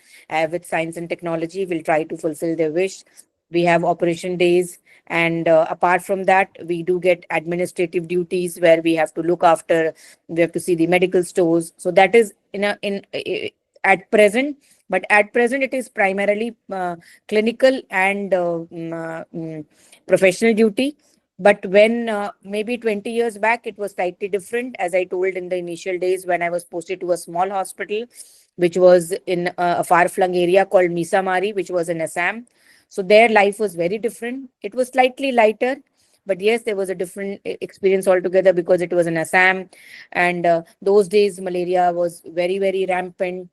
S2: with science and technology. We'll try to fulfill their wish. We have operation days, and apart from that, we do get administrative duties where we have to look after. We have to see the medical stores. So that is in at present, but at present it is primarily clinical and professional duty. But when maybe 20 years back, it was slightly different. As I told in the initial days, when I was posted to a small hospital, which was in a far-flung area called Misamari, which was in Assam. So their life was very different. It was slightly lighter, but yes, there was a different experience altogether because it was in Assam, and those days malaria was very, very rampant.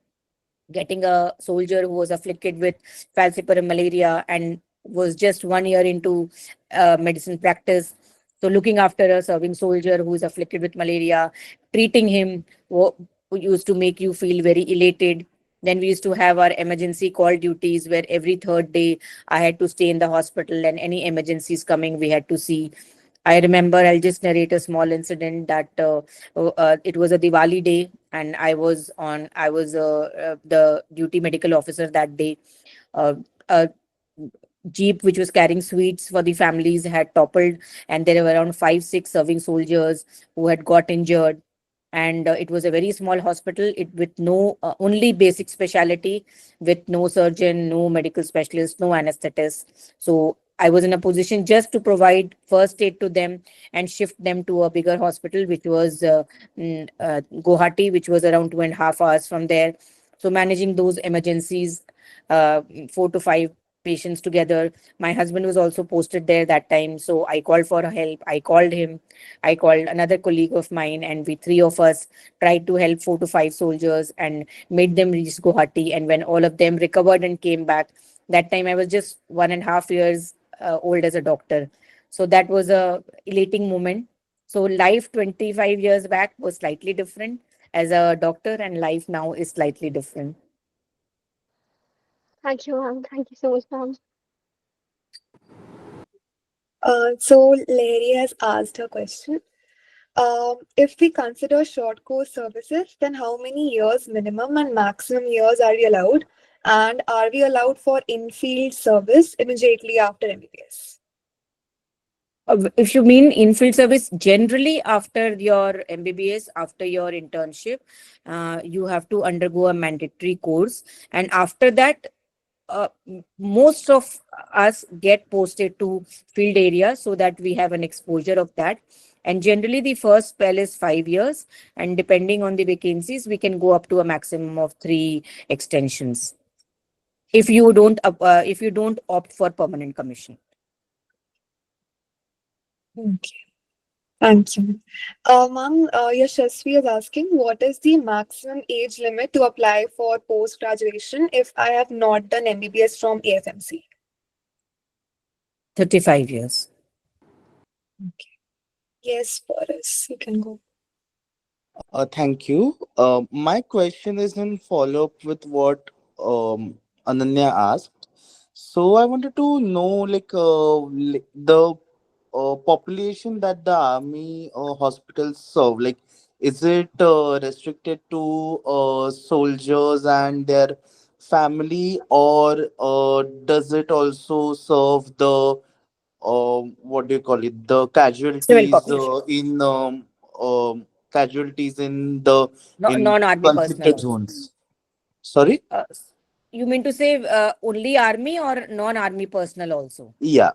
S2: Getting a soldier who was afflicted with falciparum malaria and was just 1 year into medicine practice. So looking after a serving soldier who is afflicted with malaria, treating him used to make you feel very elated. Then we used to have our emergency call duties where every third day I had to stay in the hospital and any emergencies coming we had to see. I remember, I'll just narrate a small incident that it was a Diwali day, and I was the duty medical officer that day. A jeep which was carrying sweets for the families had toppled, and there were around 5, 6 serving soldiers who had got injured. And it was a very small hospital, it with no only basic specialty, with no surgeon, no medical specialist, no anesthetist. So I was in a position just to provide first aid to them and shift them to a bigger hospital, which was Guwahati, which was around 2.5 hours from there. So managing those emergencies, 4 to 5 patients together. My husband was also posted there that time, so I called for help. I called him. I called another colleague of mine, and we three of us tried to help 4 to 5 soldiers and made them reach Guwahati. And when all of them recovered and came back, that time I was just 1.5 years old as a doctor. So that was a elating moment. So life 25 years back was slightly different as a doctor, and life now is slightly different.
S7: Thank you, ma'am. Thank you so much, ma'am.
S3: So Larry has asked a question. If we consider short course services, then how many years minimum and maximum years are we allowed? And are we allowed for in-field service immediately after MBBS?
S2: If you mean in-field service, generally after your MBBS, after your internship, you have to undergo a mandatory course. And after that, most of us get posted to field areas so that we have an exposure of that. And generally, the first spell is 5 years, and depending on the vacancies, we can go up to a maximum of 3 extensions. If you don't opt for permanent commission.
S3: Okay. Thank you. Ma'am, Yashasvi is asking, what is the maximum age limit to apply for post-graduation if I have not done MBBS from AFMC?
S2: 35 years.
S3: Okay. Yes, Paras, you can go.
S6: Thank you. My question is in follow up with what Ananya asked. So I wanted to know, like, the population that the army hospitals serve. Like, Is it restricted to soldiers and their family, or does it also serve the what do you call it, the
S2: Civil
S6: casualties
S2: population,
S6: casualties in the
S2: no,
S6: in
S2: non-army personnel
S6: conflicted
S2: also.
S6: zones? Sorry.
S2: You mean to say only army or non-army personnel also?
S6: Yeah.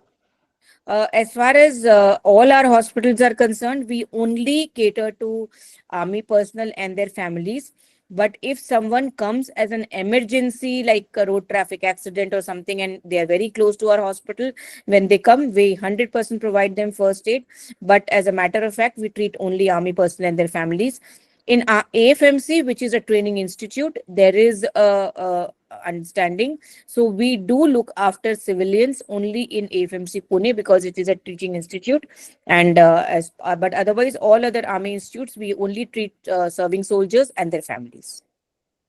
S2: As far as all our hospitals are concerned, we only cater to army personnel and their families. But if someone comes as an emergency, like a road traffic accident or something, and they are very close to our hospital, when they come, we 100% provide them first aid. But as a matter of fact, we treat only army personnel and their families. In our AFMC, which is a training institute, there is a understanding, so we do look after civilians only in AFMC Pune because it is a teaching institute, and but otherwise all other army institutes we only treat serving soldiers and their families.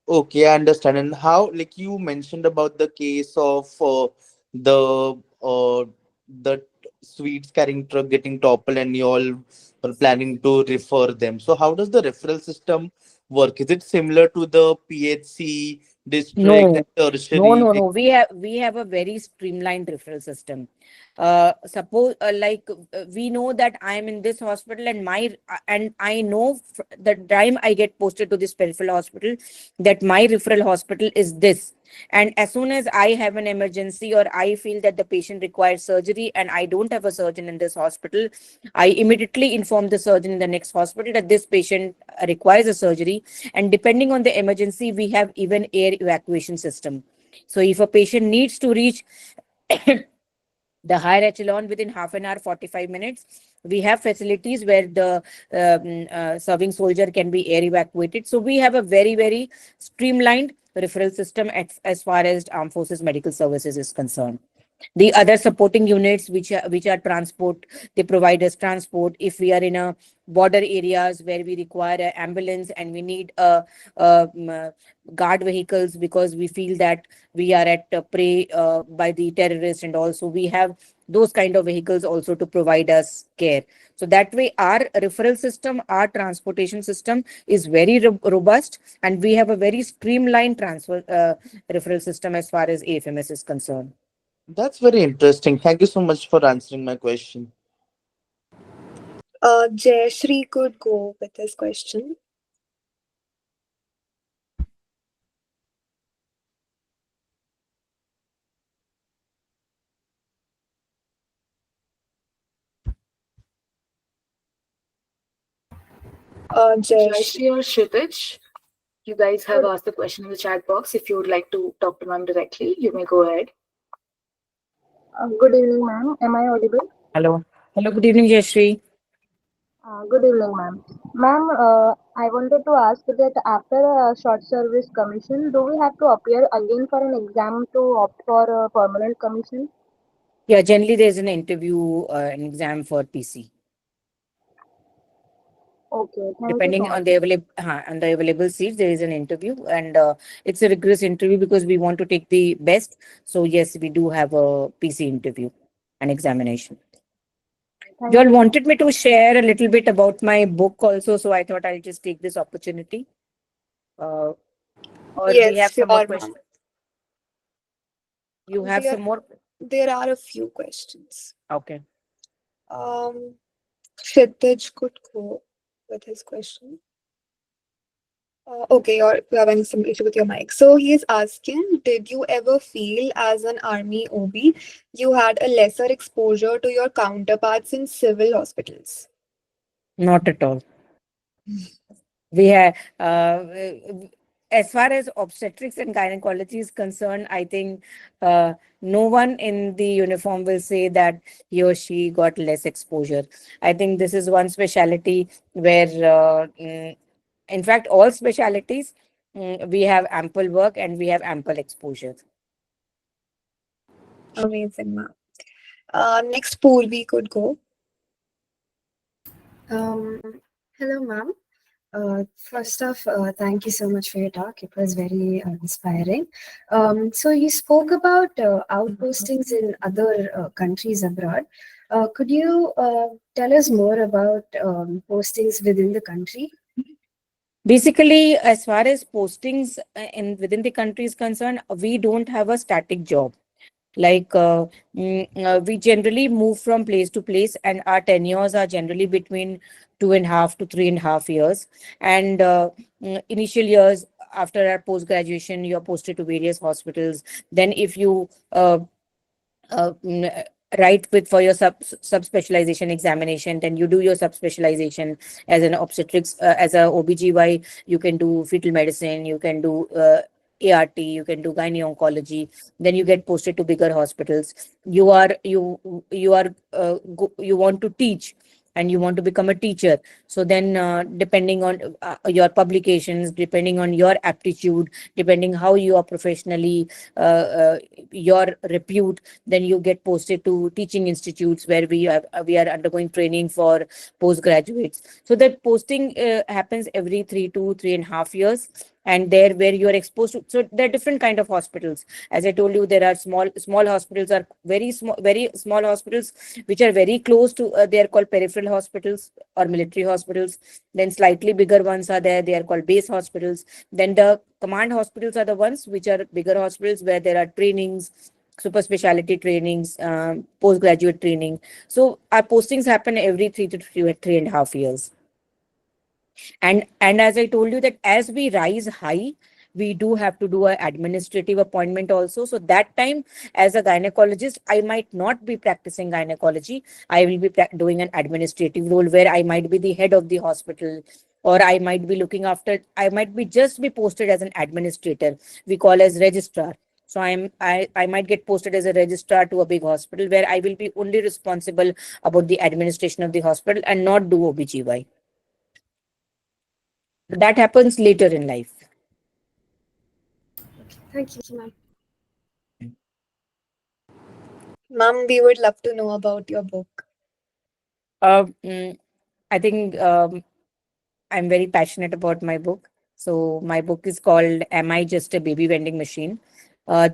S6: Okay, I understand. And how, like you mentioned about the case of the sweets carrying truck getting toppled, and you all are planning to refer them. So, how does the referral system work? Is it similar to the PHC district and
S2: No,
S6: tertiary?
S2: no. We have a very streamlined referral system. Suppose we know that I am in this hospital, and I know the time I get posted to this peripheral hospital that my referral hospital is this. And as soon as I have an emergency or I feel that the patient requires surgery and I don't have a surgeon in this hospital, I immediately inform the surgeon in the next hospital that this patient requires a surgery, and depending on the emergency we have even air evacuation system. So if a patient needs to reach the higher echelon within half an hour, 45 minutes, we have facilities where the serving soldier can be air evacuated. So we have a very streamlined referral system as far as armed forces medical services is concerned. The other supporting units which are transport, they provide us transport if we are in a border areas where we require an ambulance and we need guard vehicles because we feel that we are at prey by the terrorists, and also we have those kind of vehicles also to provide us care. So that way our referral system, our transportation system is very robust, and we have a very streamlined transfer referral system as far as AFMS is concerned.
S6: That's very interesting. Thank you so much for answering my question.
S3: Jayashree could go with his question. Jayashree.
S1: Jayashree or Kshitij, you guys have asked the question in the chat box. If you would like to talk to ma'am directly, you may go ahead.
S8: Good evening, ma'am. Am I audible?
S2: Hello, good evening, Jayashree.
S8: Good evening, ma'am. Ma'am, I wanted to ask that after a short service commission, do we have to appear again for an exam to opt for a permanent commission?
S2: Yeah, generally there's an interview, an exam for PC.
S8: Okay, thank
S2: Depending
S8: you so
S2: on
S8: much.
S2: the available seats, there is an interview, and it's a rigorous interview because we want to take the best. So yes, we do have a PC interview, an examination.
S8: Thank
S2: You all
S8: you.
S2: wanted me to share a little bit about my book also, so I thought I'll just take this opportunity. Or we have
S3: Yes,
S2: some more
S3: sure,
S2: questions.
S3: ma'am.
S2: You have some more?
S3: There are a few questions.
S2: Okay.
S3: Kshitij could go with his question. Okay, you're having some issue with your mic. So he is asking, did you ever feel as an army OB you had a lesser exposure to your counterparts in civil hospitals?
S2: Not at all. We have, as far as obstetrics and gynecology is concerned, I think no one in the uniform will say that he or she got less exposure. I think this is one specialty where, in fact, all specialties, we have ample work and we have ample exposure.
S3: Amazing, ma'am. Next, Purvi could go.
S9: Hello, ma'am. First off, thank you so much for your talk. It was very inspiring. So you spoke about outpostings in other countries abroad. Could you tell us more about postings within the country?
S2: Basically, as far as postings in within the country is concerned, we don't have a static job. Like we generally move from place to place, and our tenures are generally between 2.5 to 3.5 years. And initial years after our post graduation, you're posted to various hospitals. Then, if you uh, mm, write with for your subspecialization examination, then you do your subspecialization as an obstetrics, as a OBGY. You can do fetal medicine, you can do ART, you can do gynae oncology. Then you get posted to bigger hospitals. You want to teach, and you want to become a teacher. So then, depending on your publications, depending on your aptitude, depending how you are professionally, your repute, then you get posted to teaching institutes where we are undergoing training for postgraduates. So that posting happens every 3 to 3.5 years, and there where you are exposed to. So there are different kind of hospitals. As I told you, there are small hospitals, are very small hospitals which are very close to. They are called peripheral hospitals or military hospitals. Then slightly bigger ones are there. They are called base hospitals. Then the command hospitals are the ones which are bigger hospitals where there are trainings, super specialty trainings, postgraduate training. So our postings happen every 3 to 3.5 years. And as I told you, that as we rise high, we do have to do an administrative appointment also. So that time, as a gynecologist, I might not be practicing gynecology. I will be doing an administrative role where I might be the head of the hospital, or I might be looking after. I might be just be posted as an administrator. We call as registrar. So I might get posted as a registrar to a big hospital where I will be only responsible about the administration of the hospital and not do OBGY. That happens later in life.
S9: Thank you, ma'am.
S3: Ma'am, we would love to know about your book.
S2: I think I'm very passionate about my book. So my book is called Am I Just a Baby Vending Machine?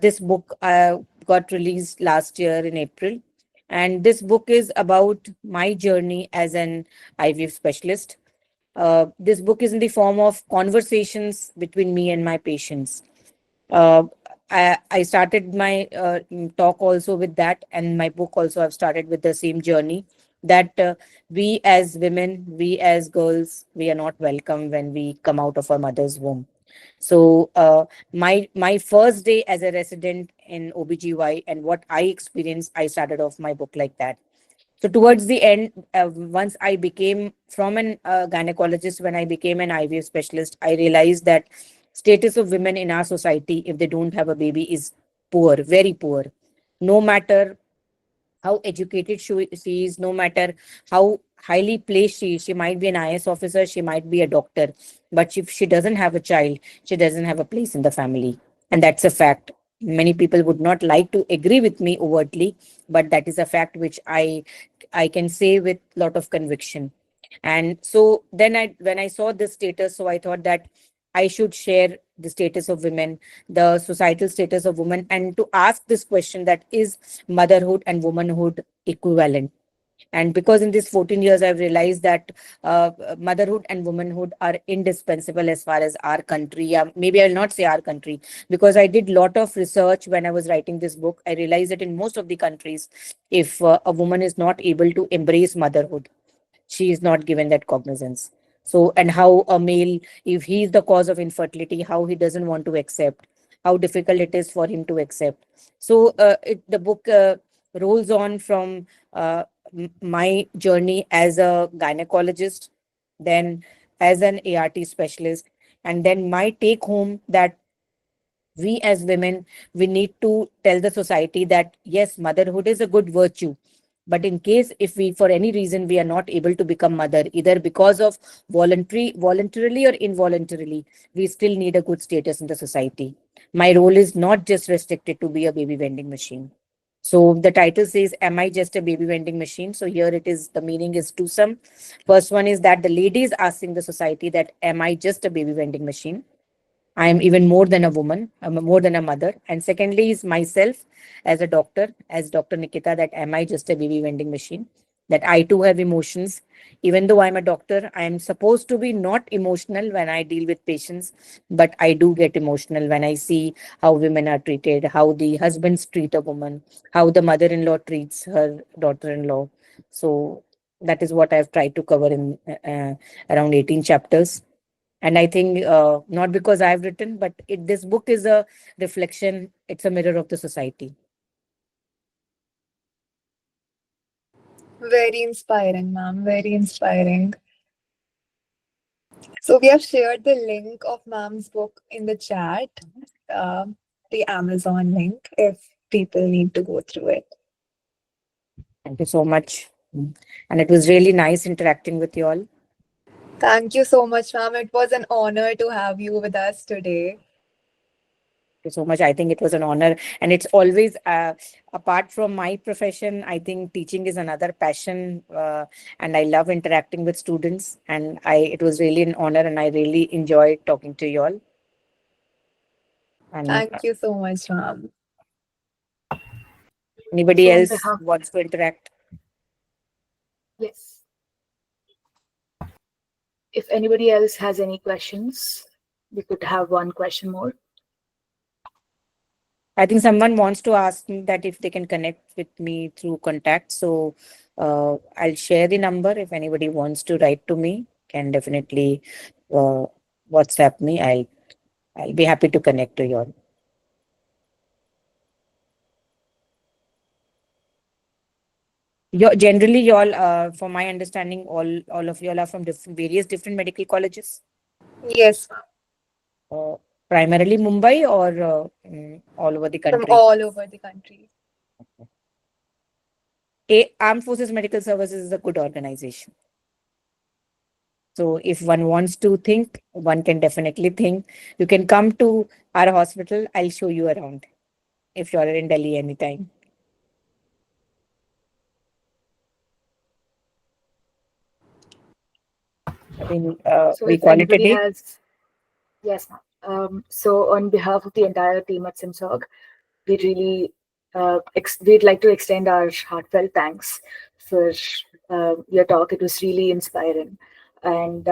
S2: This book got released last year in April. And this book is about my journey as an IVF specialist. This book is in the form of conversations between me and my patients. Uh, I started my talk also with that, and my book also I've started with the same journey, that we as women, we as girls, we are not welcome when we come out of our mother's womb. So my first day as a resident in OBGY and what I experienced, I started off my book like that. So towards the end, once I became from an gynecologist, when I became an IVF specialist, I realized that status of women in our society, if they don't have a baby, is poor, very poor. No matter how educated she is, no matter how highly placed she is, she might be an IS officer, she might be a doctor, but if she doesn't have a child, she doesn't have a place in the family. And that's a fact. Many people would not like to agree with me overtly, but that is a fact which I can say with a lot of conviction. And so then when I saw this status, so I thought that I should share the status of women, the societal status of women, and to ask this question, that is motherhood and womanhood equivalent? And because in these 14 years, I've realized that motherhood and womanhood are indispensable as far as our country. Maybe I'll not say our country, because I did a lot of research when I was writing this book. I realized that in most of the countries, if a woman is not able to embrace motherhood, she is not given that cognizance. So, and how a male, if he is the cause of infertility, how he doesn't want to accept, how difficult it is for him to accept. So, the book rolls on from my journey as a gynecologist, then as an ART specialist, and then my take home, that we as women, we need to tell the society that yes, motherhood is a good virtue, but in case if we for any reason we are not able to become mother, either because of voluntarily or involuntarily, we still need a good status in the society. My role is not just restricted to be a baby vending machine. So the title says, Am I Just a Baby Vending Machine? So here it is, the meaning is twosome. First one is that the lady is asking the society that, am I just a baby vending machine? I am even more than a woman, I'm more than a mother. And secondly is myself as a doctor, as Dr. Nikita, that am I just a baby vending machine? that I too have emotions. Even though I'm a doctor, I am supposed to be not emotional when I deal with patients, but I do get emotional when I see how women are treated, how the husbands treat a woman, how the mother-in-law treats her daughter-in-law. So that is what I've tried to cover in around 18 chapters. And I think not because I've written, but this book is a reflection, it's a mirror of the society.
S3: Very inspiring, ma'am. Very inspiring. So we have shared the link of ma'am's book in the chat, uh, the Amazon link, if people need to go through it.
S2: Thank you so much. And it was really nice interacting with you all.
S3: Thank you so much, ma'am. It was an honor to have you with us today.
S2: Thank you so much. I think it was an honor. And it's always, apart from my profession, I think teaching is another passion. And I love interacting with students. And it was really an honor, and I really enjoyed talking to you all. And
S3: Thank you so much, ma'am.
S2: anybody
S1: So on
S2: else
S1: behalf-
S2: wants to interact?
S1: Yes. If anybody else has any questions, we could have one question more.
S2: I think someone wants to ask me that if they can connect with me through contact. So I'll share the number. If anybody wants to write to me, can definitely WhatsApp me. I'll be happy to connect to you all. Generally, you all, from my understanding, all of you all are from various different medical colleges.
S3: Yes, ma'am.
S2: Primarily Mumbai or all over the
S3: From
S2: country?
S3: all over the country.
S2: Armed Forces Medical Services is a good organization. So if one wants to think, one can definitely think. You can come to our hospital. I'll show you around if you're in Delhi anytime. I think
S1: So
S2: we
S1: if
S2: call it a
S1: anybody
S2: day.
S1: yes, ma'am. So on behalf of the entire team at SIMSOG, we really we'd like to extend our heartfelt thanks for your talk. It was really inspiring. And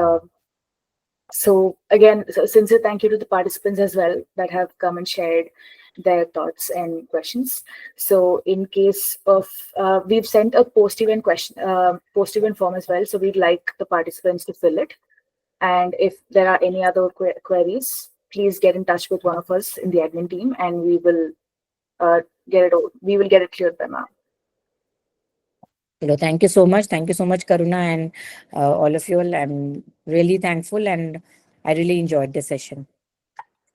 S1: so again, sincere thank you to the participants as well that have come and shared their thoughts and questions. So in case of, we've sent a post-event post-event form as well. So we'd like the participants to fill it. And if there are any other queries, please get in touch with one of us in the admin team, and we will get it cleared by now.
S2: Thank you so much. Thank you so much, Karuna, and all of you all. I'm really thankful, and I really enjoyed the session.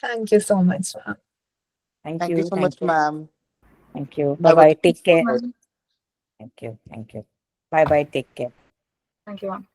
S3: Thank you so much, ma'am.
S2: Thank
S6: Thank
S2: you.
S6: you so much, ma'am.
S2: Thank you.
S6: Have a
S2: Bye-bye. Take care.
S6: good
S2: Thank you. Bye-bye. Take care.
S1: Thank you, ma'am.